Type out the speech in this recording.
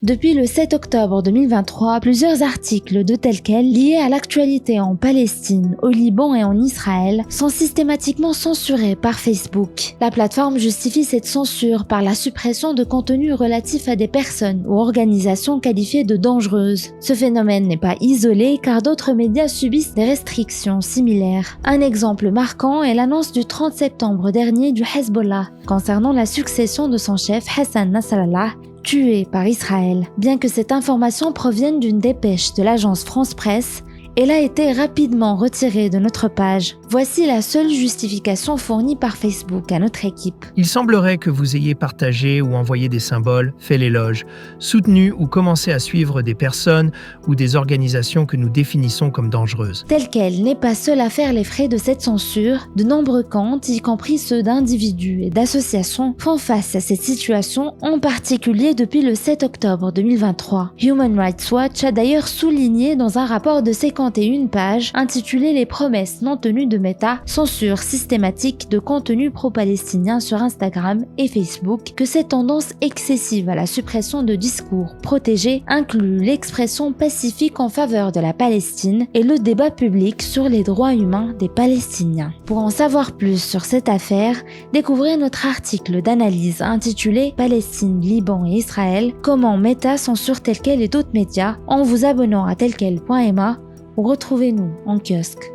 Depuis le 7 octobre 2023, plusieurs articles de tel quel liés à l'actualité en Palestine, au Liban et en Israël sont systématiquement censurés par Facebook. La plateforme justifie cette censure par la suppression de contenus relatifs à des personnes ou organisations qualifiées de dangereuses. Ce phénomène n'est pas isolé car d'autres médias subissent des restrictions similaires. Un exemple marquant est l'annonce du 30 septembre dernier du Hezbollah concernant la succession de son chef Hassan Nasrallah, tué par Israël. Bien que cette information provienne d'une dépêche de l'agence France Presse, elle a été rapidement retirée de notre page. Voici la seule justification fournie par Facebook à notre équipe. Il semblerait que vous ayez partagé ou envoyé des symboles, fait l'éloge, soutenu ou commencé à suivre des personnes ou des organisations que nous définissons comme dangereuses. Tel quel n'est pas seul à faire les frais de cette censure, de nombreux comptes, y compris ceux d'individus et d'associations, font face à cette situation, en particulier depuis le 7 octobre 2023. Human Rights Watch a d'ailleurs souligné dans un rapport de 51 pages intitulé « Les promesses non tenues de Meta, censure systématique de contenu pro-palestinien sur Instagram et Facebook » que cette tendance excessive à la suppression de discours protégés inclut l'expression pacifique en faveur de la Palestine et le débat public sur les droits humains des Palestiniens. Pour en savoir plus sur cette affaire, découvrez notre article d'analyse intitulé « Palestine, Liban et Israël, comment Meta censure tel quel et d'autres médias » en vous abonnant à telquel.ma ou retrouvez-nous en kiosque.